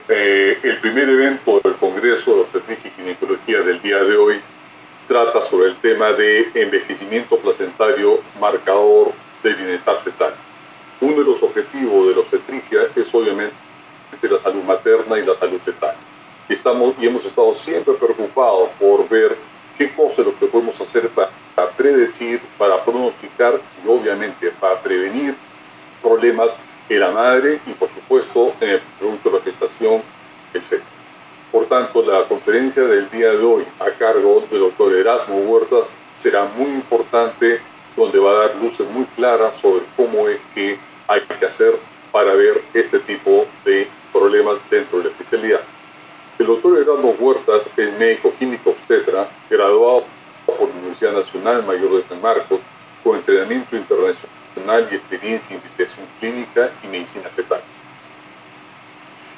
El primer evento del Congreso de Obstetricia y Ginecología del día de hoy trata sobre el tema de envejecimiento placentario, marcador del bienestar fetal. Uno de los objetivos de la obstetricia es obviamente la salud materna y la salud fetal. Hemos estado siempre preocupados por ver qué cosas es lo que podemos hacer para predecir, para pronosticar y obviamente para prevenir problemas en la madre y por supuesto en el producto de la gestación, el feto. Por tanto, la conferencia del día de hoy a cargo del doctor Erasmo Huertas será muy importante, donde va a dar luces muy claras sobre cómo es que hay que hacer para ver este tipo de problemas dentro de la especialidad. El doctor Erasmo Huertas es médico químico obstetra, graduado por la Universidad Nacional Mayor de San Marcos, con entrenamiento internacional y experiencia en investigación clínica y medicina fetal.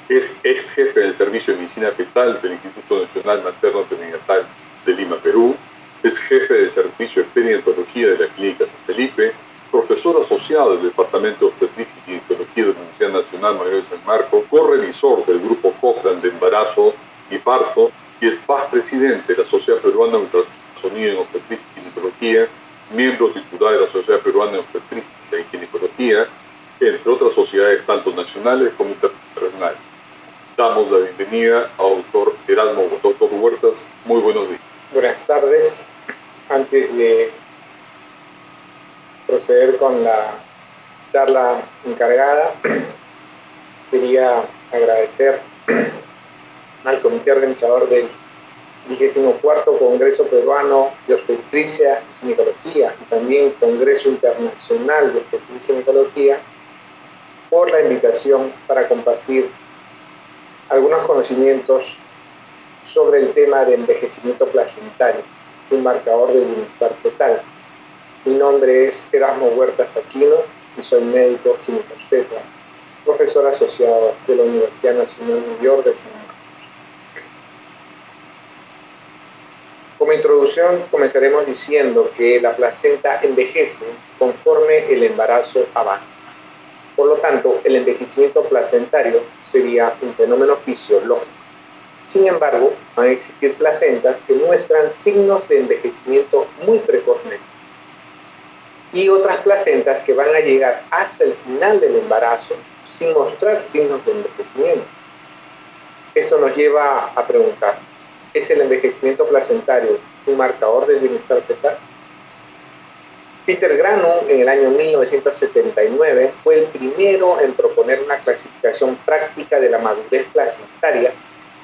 Es ex jefe del Servicio de Medicina Fetal del Instituto Nacional Materno Perinatal de Lima, Perú. Es jefe del Servicio de Perinatología de la Clínica San Felipe, profesor asociado del Departamento de Obstetricia y Ginecología de la Universidad Nacional Mayor de San Marcos, correvisor del Grupo Cochrane de Embarazo y Parto y es paz presidente de la Sociedad Peruana de Ultrasonido en Obstetricia y Ginecología, miembro titular de la Sociedad Peruana de Obstetricia y Ginecología, entre otras sociedades tanto nacionales como internacionales. Damos la bienvenida al doctor Erasmo Huertas. Muy buenos días. Buenas tardes. Antes de proceder con la charla encargada, quería agradecer al comité organizador del 24º Congreso Peruano de Obstetricia y Ginecología y también Congreso Internacional de Obstetricia y Ginecología por la invitación para compartir algunos conocimientos sobre el tema de envejecimiento placentario, un marcador del bienestar fetal. Mi nombre es Erasmo Huertas Aquino y soy médico ginecobstetra, profesor asociado de la Universidad Nacional Mayor de San Marcos. Como introducción, comenzaremos diciendo que la placenta envejece conforme el embarazo avanza. Por lo tanto, el envejecimiento placentario sería un fenómeno fisiológico. Sin embargo, van a existir placentas que muestran signos de envejecimiento muy precozmente y otras placentas que van a llegar hasta el final del embarazo sin mostrar signos de envejecimiento. Esto nos lleva a preguntar, ¿es el envejecimiento placentario un marcador del bienestar fetal? Peter Granum, en el año 1979, fue el primero en proponer una clasificación práctica de la madurez placentaria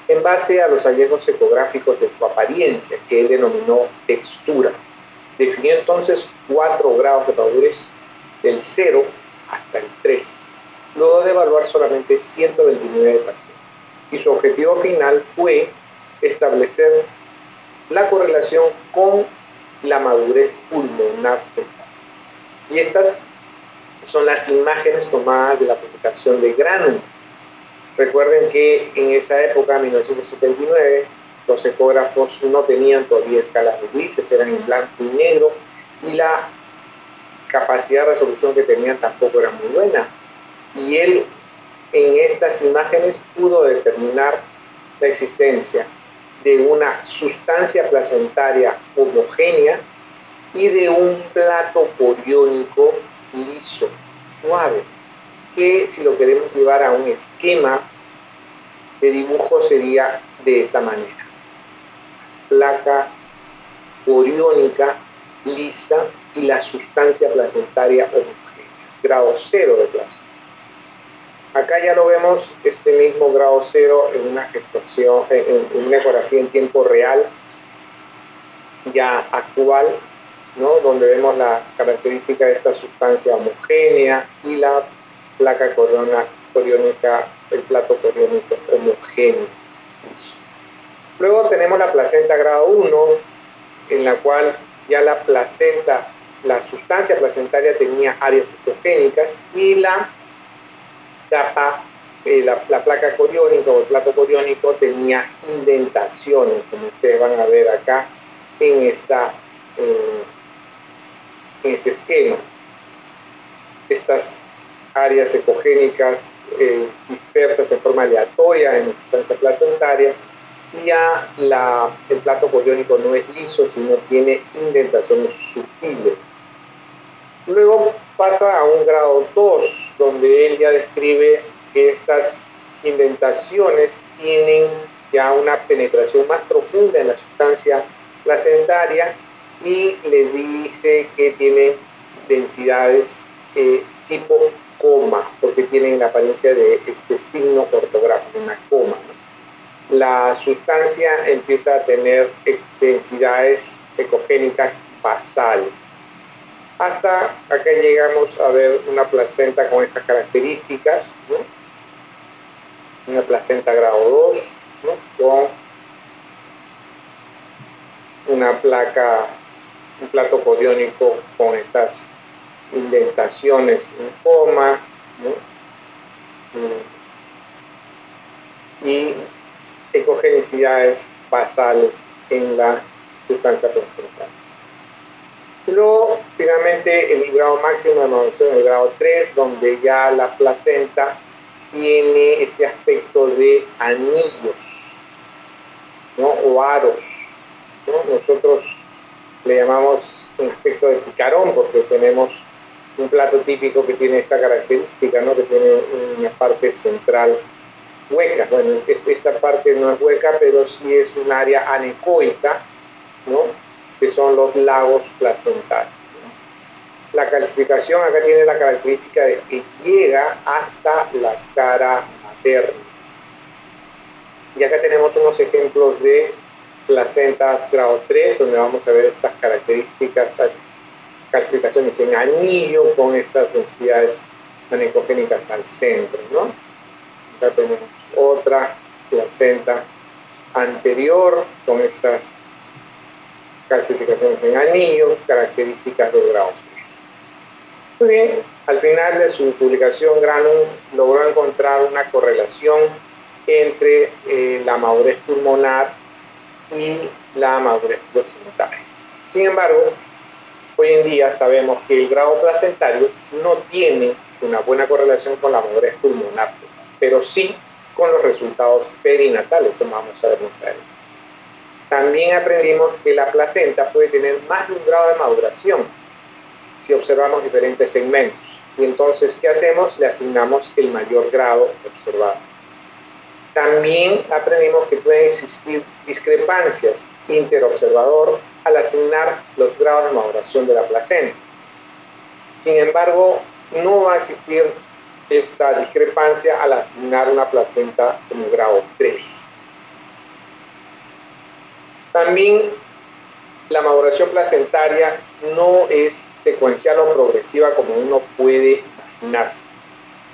en base a los hallazgos ecográficos de su apariencia, que él denominó textura. Definió entonces 4 grados de madurez, del 0 hasta el 3, luego de evaluar solamente 129 pacientes. Y su objetivo final fue establecer la correlación con la madurez pulmonar fetal. Y estas son las imágenes tomadas de la publicación de Granum. Recuerden que en esa época, 1979, los ecógrafos no tenían todavía escalas de grises, eran en blanco y negro, y la capacidad de resolución que tenían tampoco era muy buena. Y él, en estas imágenes, pudo determinar la existencia de una sustancia placentaria homogénea y de un plato coriónico liso, suave, que si lo queremos llevar a un esquema de dibujo sería de esta manera: placa coriónica lisa y la sustancia placentaria homogénea, grado 0 de placenta. Acá ya lo vemos, este mismo grado 0 en una gestación, en una ecografía en tiempo real, ya actual, ¿no? Donde vemos la característica de esta sustancia homogénea y la placa coriónica, el plato coriónico homogéneo. Luego tenemos la placenta grado 1, en la cual ya la placenta, la sustancia placentaria tenía áreas citogénicas y la capa, la placa coriónica o el plato coriónico tenía indentaciones, como ustedes van a ver acá en este esquema. Estas áreas ecogénicas dispersas de forma aleatoria en la sustancia placentaria, y ya el plato coriónico no es liso, sino tiene indentaciones sutiles. Luego pasa a un grado 2, donde él ya describe que estas indentaciones tienen ya una penetración más profunda en la sustancia placentaria, y le dice que tiene densidades tipo coma, porque tienen la apariencia de este signo ortográfico, una coma, ¿no? La sustancia empieza a tener densidades ecogénicas basales. Hasta acá llegamos a ver una placenta con estas características, ¿no? Una placenta grado 2, ¿no? Con una placa, un plato coriónico con estas indentaciones en coma, ¿no? Y ecogenicidades basales en la sustancia placentaria. Luego, finalmente, el grado máximo de maduración es el grado 3, donde ya la placenta tiene este aspecto de anillos, ¿no? O aros, ¿no? Nosotros le llamamos un aspecto de picarón, porque tenemos un plato típico que tiene esta característica, ¿no? Que tiene una parte central hueca. Bueno, esta parte no es hueca, pero sí es un área anecoica, ¿no? Que son los lagos placentarios. La calcificación acá tiene la característica de que llega hasta la cara materna. Y acá tenemos unos ejemplos de placentas grado 3, donde vamos a ver estas características, calcificaciones en anillo con estas densidades anecogénicas al centro, ¿no? Acá tenemos otra placenta anterior con estas calcificaciones en anillo, características del grado 3. Muy bien, al final de su publicación, Granum logró encontrar una correlación entre la madurez pulmonar y la madurez placentaria. Sin embargo, hoy en día sabemos que el grado placentario no tiene una buena correlación con la madurez pulmonar, pero sí con los resultados perinatales, como vamos a ver más adelante. También aprendimos que la placenta puede tener más de un grado de maduración si observamos diferentes segmentos. Y entonces, ¿qué hacemos? Le asignamos el mayor grado observado. También aprendimos que pueden existir discrepancias interobservador al asignar los grados de maduración de la placenta. Sin embargo, no va a existir esta discrepancia al asignar una placenta como grado 3. También la maduración placentaria no es secuencial o progresiva como uno puede imaginarse.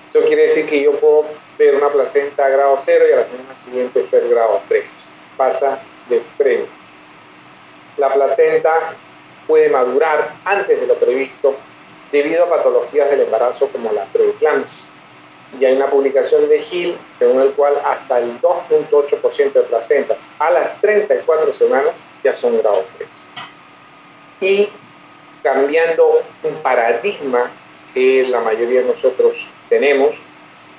Esto quiere decir que yo puedo ver una placenta a grado 0 y a la semana siguiente ser grado 3. Pasa de frente. La placenta puede madurar antes de lo previsto debido a patologías del embarazo como la preeclampsia. Y hay una publicación de Hill, según el cual hasta el 2.8% de placentas a las 34 semanas ya son grado 3. Y cambiando un paradigma que la mayoría de nosotros tenemos,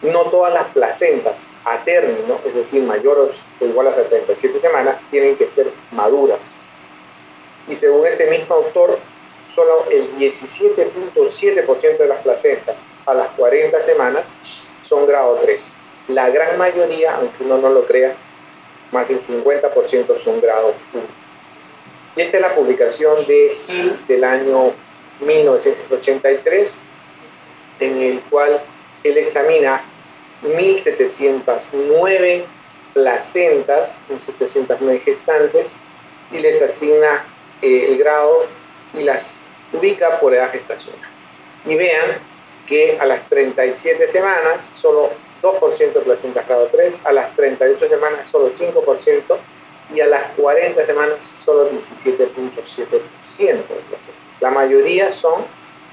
no todas las placentas a término, es decir, mayores o iguales a 37 semanas, tienen que ser maduras. Y según este mismo autor, solo el 17.7% de las placentas a las 40 semanas son grado 3. La gran mayoría, aunque uno no lo crea, más del 50% son grado 1. Y esta es la publicación de Hill del año 1983, en el cual él examina 1.709 placentas, 1.709 gestantes, y les asigna el grado y las ubica por edad gestacional. Y vean que a las 37 semanas solo 2% de placentas grado 3, a las 38 semanas solo 5%, y a las 40 semanas solo 17.7% de placentas. La mayoría son,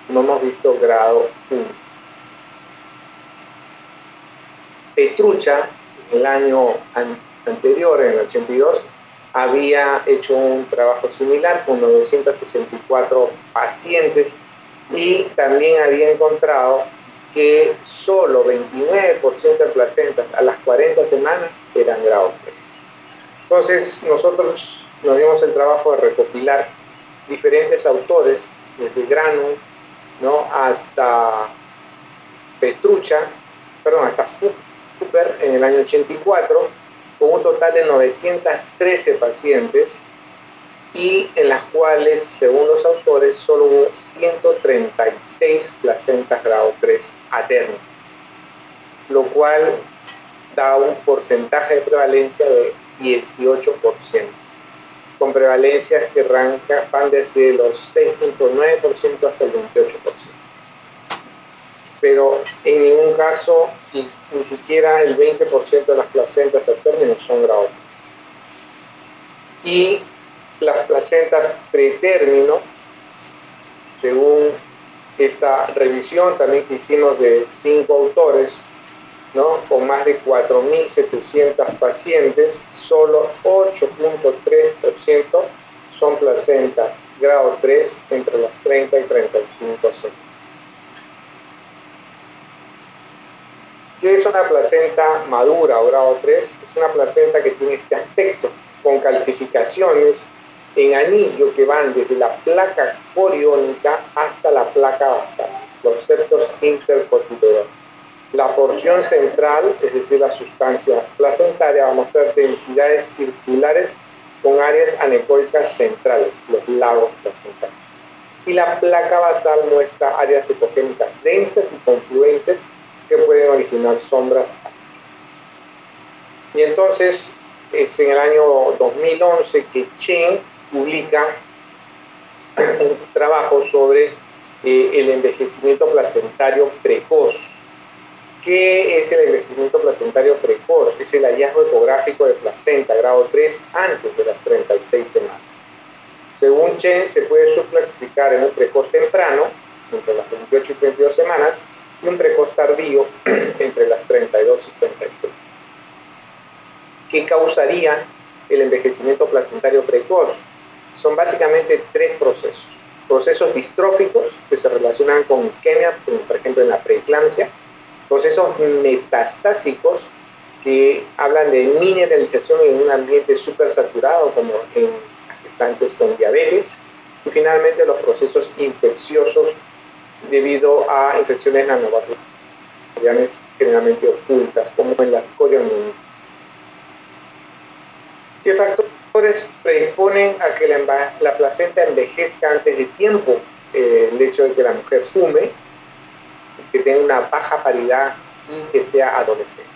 no hemos visto, grado 1. Petruccia, en el año anterior, en el 82, había hecho un trabajo similar con 964 pacientes y también había encontrado que solo 29% de placentas a las 40 semanas eran grado 3. Entonces, nosotros nos dimos el trabajo de recopilar diferentes autores, desde Granum, ¿no?, hasta hasta Fuper en el año 84, con un total de 913 pacientes, y en las cuales, según los autores, solo hubo 136 placentas grado 3 a término, lo cual da un porcentaje de prevalencia de 18%, con prevalencias que van desde los 6.9% hasta el 28%. Pero en ningún caso, ni siquiera el 20% de las placentas a término son grado 3. Y las placentas pretérmino, según esta revisión también que hicimos de 5 autores, ¿no?, con más de 4.700 pacientes, solo 8.3% son placentas grado 3 entre las 30 y 35 semanas. ¿Qué es una placenta madura o grado 3? Es una placenta que tiene este aspecto, con calcificaciones en anillo que van desde la placa coriónica hasta la placa basal, los septos intercotiledonales. La porción central, es decir, la sustancia placentaria, va a mostrar densidades circulares con áreas anecoicas centrales, los lagos placentarios. Y la placa basal muestra áreas epogénicas densas y confluentes que pueden originar sombras. Y entonces es en el año 2011 que Chen publica un trabajo sobre el envejecimiento placentario precoz. ¿Qué es el envejecimiento placentario precoz? Es el hallazgo ecográfico de placenta grado 3 antes de las 36 semanas. Según Chen, se puede subclasificar en un precoz temprano, entre las 28 y 32 semanas, y un precoz tardío, entre las 32 y 36. ¿Qué causaría el envejecimiento placentario precoz? Son básicamente 3 procesos. Procesos distróficos que se relacionan con isquemia, por ejemplo en la preeclampsia. Procesos metastásicos que hablan de mineralización en un ambiente supersaturado, como en gestantes con diabetes. Y finalmente los procesos infecciosos debido a infecciones nanobacterianas generalmente ocultas, como en las coriomionitis. ¿Qué factores predisponen a que la placenta envejezca antes de tiempo? El hecho de que la mujer fume, que tenga una baja paridad y que sea adolescente.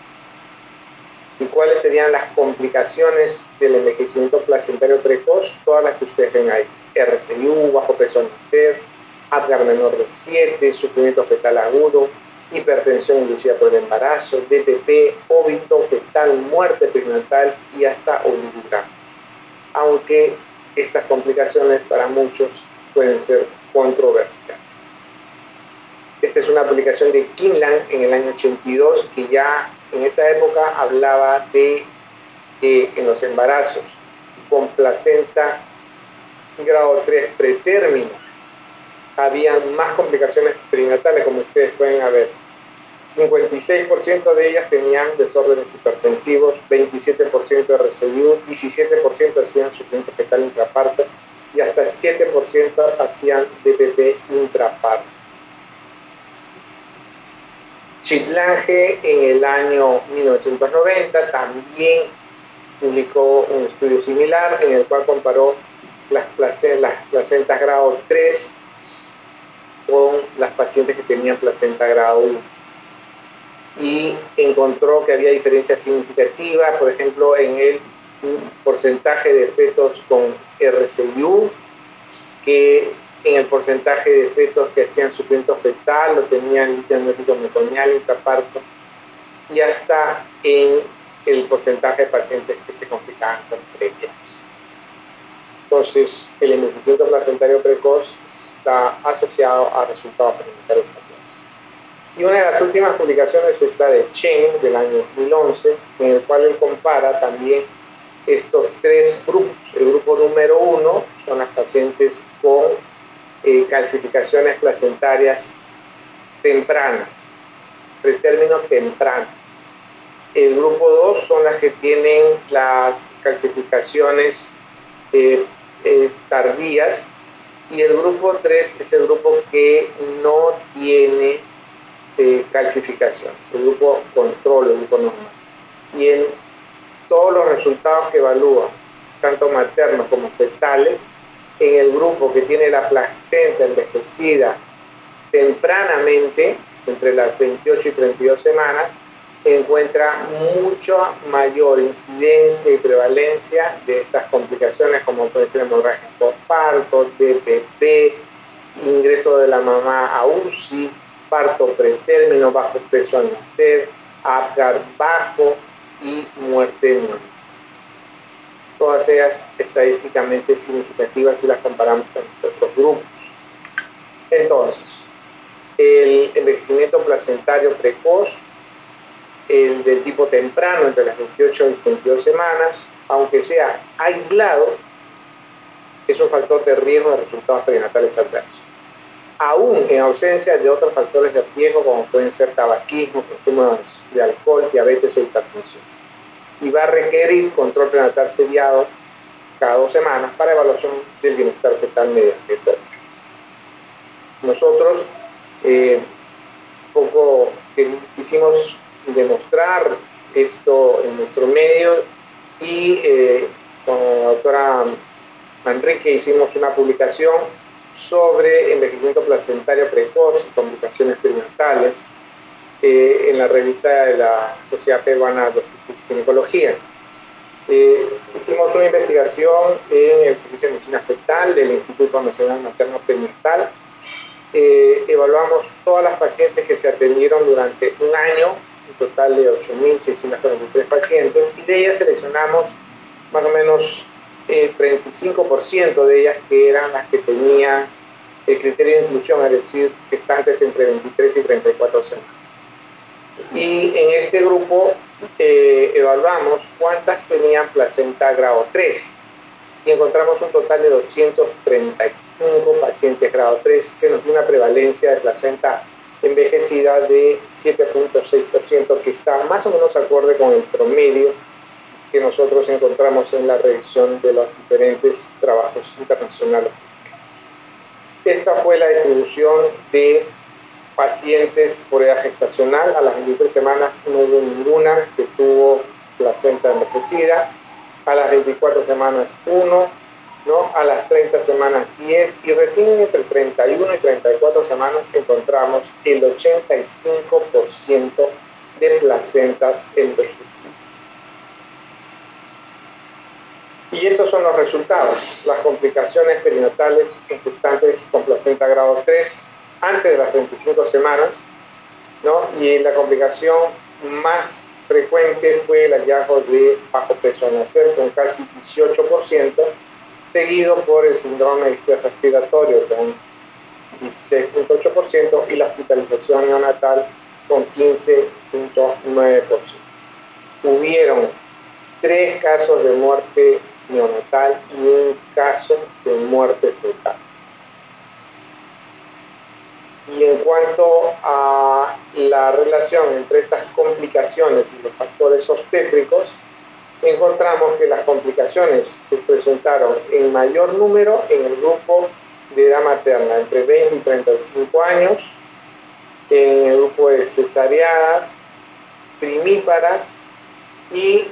¿Y cuáles serían las complicaciones del envejecimiento placentario precoz? Todas las que ustedes ven ahí: RCIU, bajo peso al nacer, Apgar menor de 7, sufrimiento fetal agudo, hipertensión inducida por el embarazo, DPP, óbito fetal, muerte perinatal y hasta oligodrama. Aunque estas complicaciones para muchos pueden ser controversiales. Esta es una publicación de Kinlan en el año 82, que ya en esa época hablaba de que en los embarazos con placenta grado 3 pretérmino habían más complicaciones perinatales, como ustedes pueden ver. 56% de ellas tenían desórdenes hipertensivos, 27% de RCIU, 17% hacían sufrimiento fetal intraparto y hasta 7% hacían DPP intraparto. Chitlange en el año 1990 también publicó un estudio similar en el cual comparó las placentas grado 3 con las pacientes que tenían placenta grado 1 y encontró que había diferencias significativas, por ejemplo, en el porcentaje de fetos con RCIU, que en el porcentaje de fetos que hacían sufrimiento fetal, lo tenían líquido meconial, intraparto, y hasta en el porcentaje de pacientes que se complicaban con preeclampsia. Entonces, el envejecimiento placentario precoz está asociado a resultados perinatales adversos. Y una de las últimas publicaciones es esta de Chen, del año 2011, en el cual él compara también estos 3 grupos. El grupo número 1 son las pacientes con calcificaciones placentarias tempranas, pretérmino tempranas. El grupo 2 son las que tienen las calcificaciones tardías, y el grupo 3 es el grupo que no tiene calcificaciones, el grupo control, el grupo normal. Y en todos los resultados que evalúan, tanto maternos como fetales, en el grupo que tiene la placenta envejecida tempranamente, entre las 28 y 32 semanas, encuentra mucha mayor incidencia y prevalencia de estas complicaciones, como puede ser hemorragia postparto, DPP, ingreso de la mamá a UCI, parto pretérmino, bajo peso al nacer, Apgar bajo y muerte neonatal. Todas ellas estadísticamente significativas si las comparamos con los otros grupos. Entonces, el envejecimiento placentario precoz, el del tipo temprano, entre las 28 y 22 semanas, aunque sea aislado, es un factor de riesgo de resultados perinatales adversos. Aún en ausencia de otros factores de riesgo, como pueden ser tabaquismo, consumo de alcohol, diabetes o hipertensión. Y va a requerir control prenatal seriado cada 2 semanas para evaluación del bienestar fetal mediante TOC. Nosotros poco quisimos demostrar esto en nuestro medio, y con la doctora Manrique hicimos una publicación sobre envejecimiento placentario precoz y complicaciones perinatales en la revista de la Sociedad Peruana de Ginecología. Hicimos una investigación en el Servicio de Medicina Fetal del Instituto Nacional Materno Perinatal. Evaluamos todas las pacientes que se atendieron durante un año, un total de 8.643 pacientes, y de ellas seleccionamos más o menos 35% de ellas que eran las que tenían el criterio de inclusión, es decir, gestantes entre 23 y 34 semanas. Y en este grupo evaluamos cuántas tenían placenta grado 3, y encontramos un total de 235 pacientes grado 3, que nos dio una prevalencia de placenta envejecida de 7.6%, que está más o menos acorde con el promedio que nosotros encontramos en la revisión de los diferentes trabajos internacionales. Esta fue la distribución de pacientes por edad gestacional. A las 23 semanas no hubo ninguna que tuvo placenta envejecida. A las 24 semanas 1, ¿no? A las 30 semanas 10, y recién entre 31 y 34 semanas encontramos el 85% de placentas envejecidas. Y estos son los resultados: las complicaciones perinatales en gestantes con placenta grado 3 antes de las 25 semanas, ¿no? Y la complicación más frecuente fue el hallazgo de bajo peso al nacer, con casi 18%, seguido por el síndrome de distrés respiratorio con 16.8% y la hospitalización neonatal con 15.9%. Hubieron 3 casos de muerte neonatal y 1 caso de muerte fetal. Y en cuanto a la relación entre estas complicaciones y los factores obstétricos, encontramos que las complicaciones se presentaron en mayor número en el grupo de edad materna, entre 20 y 35 años, en el grupo de cesareadas, primíparas, y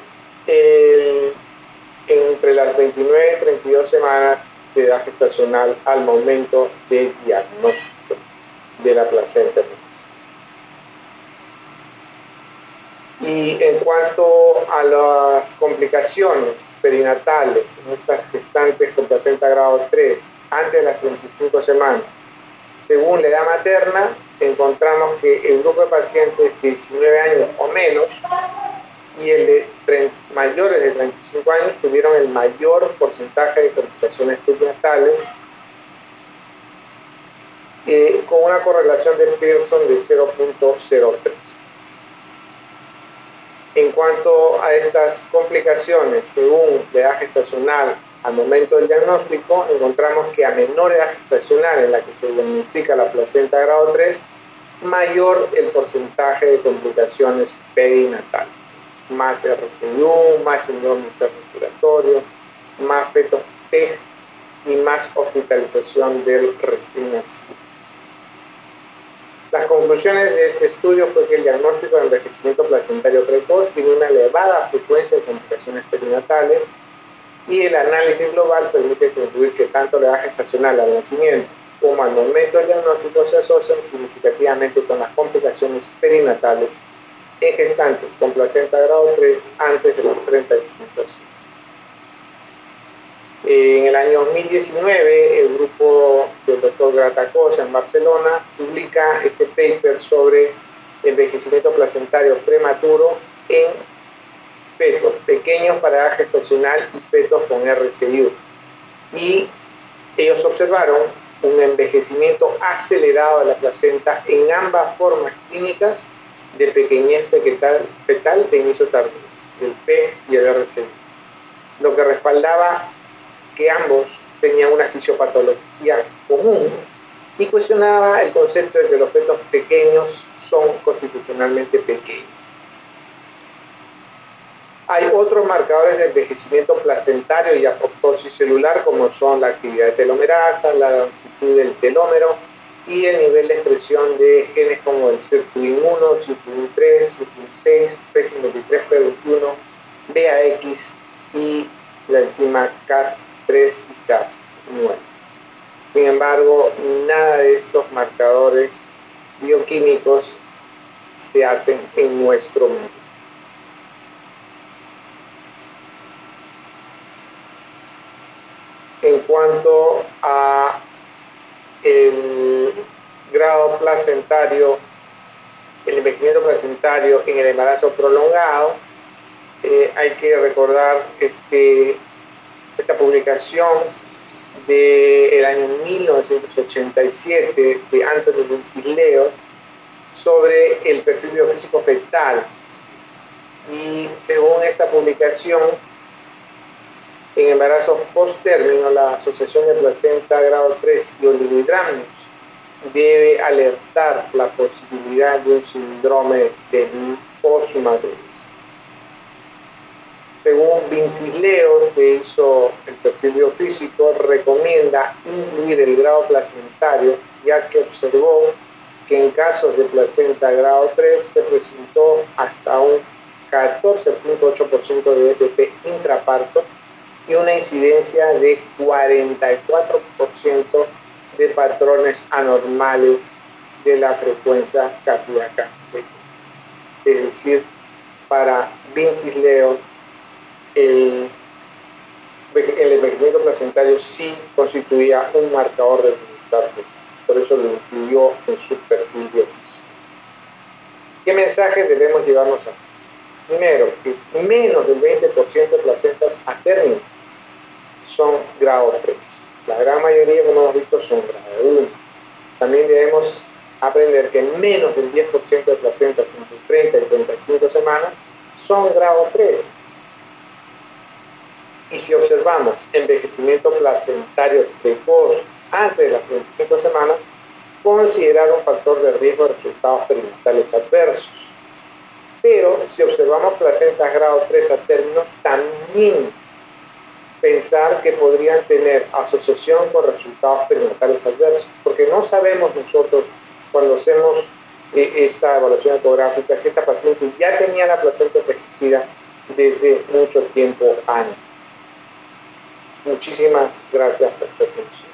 entre las 29 y 32 semanas de edad gestacional al momento de diagnóstico de la placenta. Y en cuanto a las complicaciones perinatales en estas gestantes con placenta grado 3 antes de las 35 semanas, según la edad materna, encontramos que el grupo de pacientes de 19 años o menos y el de mayores de 35 años tuvieron el mayor porcentaje de complicaciones perinatales, con una correlación de Pearson de 0.03. En cuanto a estas complicaciones, según la edad gestacional al momento del diagnóstico, encontramos que a menor edad gestacional en la que se diagnostica la placenta grado 3, mayor el porcentaje de complicaciones perinatales. Más RCU, más síndrome respiratorio, más fetos PEG y más hospitalización del recién nacido. Las conclusiones de este estudio fue que el diagnóstico de envejecimiento placentario precoz tiene una elevada frecuencia de complicaciones perinatales y el análisis global permite concluir que tanto la edad gestacional al nacimiento como al momento del diagnóstico se asocian significativamente con las complicaciones perinatales en gestantes con placenta grado 3 antes de los 35 años. En el año 2019, el grupo del doctor Gratacosa en Barcelona publica este paper sobre envejecimiento placentario prematuro en fetos pequeños para edad gestacional y fetos con RCU. Y ellos observaron un envejecimiento acelerado de la placenta en ambas formas clínicas de pequeñez fetal de inicio tardío, el PEG y el RCU, lo que respaldaba que ambos tenían una fisiopatología común y cuestionaba el concepto de que los fetos pequeños son constitucionalmente pequeños. Hay otros marcadores de envejecimiento placentario y apoptosis celular, como son la actividad de telomerasa, la longitud del telómero y el nivel de expresión de genes como el CIRCUIN1, CIRCUIN3, CIRCUIN6, P53, P21, BAX y la enzima Cas3 y Cas9. Sin embargo, nada de estos marcadores bioquímicos se hacen en nuestro medio. En cuanto a el grado placentario, el envejecimiento placentario en el embarazo prolongado, hay que recordar esta publicación del año 1987 de Anthony Vincisleo sobre el perfil biofísico fetal. Y según esta publicación, en embarazos post-término, la asociación de placenta grado 3 y oligohidramnios debe alertar la posibilidad de un síndrome de postmadurez. Según Vincisleo, que hizo el perfil biofísico, recomienda incluir el grado placentario, ya que observó que en casos de placenta grado 3 se presentó hasta un 14.8% de EPP intraparto y una incidencia de 44% de patrones anormales de la frecuencia cardíaca fetal. Es decir, para Vincisleo, el envejecimiento placentario sí constituía un marcador de bienestar fetal. Por eso lo incluyó en su perfil biofísico. ¿Qué mensajes debemos llevarnos a casa? Primero, que menos del 20% de placentas a término son grado 3. La gran mayoría, como hemos visto, son grado 1. También debemos aprender que menos del 10% de placentas entre 30 y 35 semanas son grado 3. Y si observamos envejecimiento placentario precoz antes de las 35 semanas, considerar un factor de riesgo de resultados perinatales adversos. Pero si observamos placentas grado 3 a término, también pensar que podrían tener asociación con resultados perinatales adversos, porque no sabemos nosotros cuando hacemos esta evaluación ecográfica si esta paciente ya tenía la placenta envejecida desde mucho tiempo antes. Muchísimas gracias por su atención.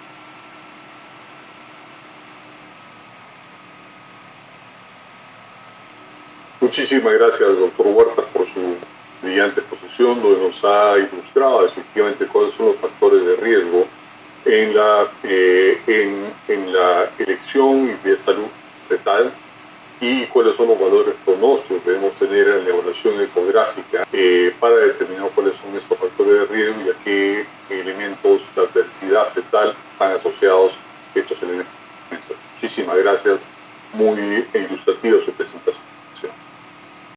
Muchísimas gracias, doctor Huerta, por su brillante exposición, donde nos ha ilustrado efectivamente cuáles son los factores de riesgo en la elección de salud fetal y cuáles son los valores pronósticos que debemos tener en la evaluación ecográfica para determinar cuáles son estos factores de riesgo y a qué elementos de adversidad fetal están asociados estos elementos. Muchísimas gracias, muy ilustrativa su presentación.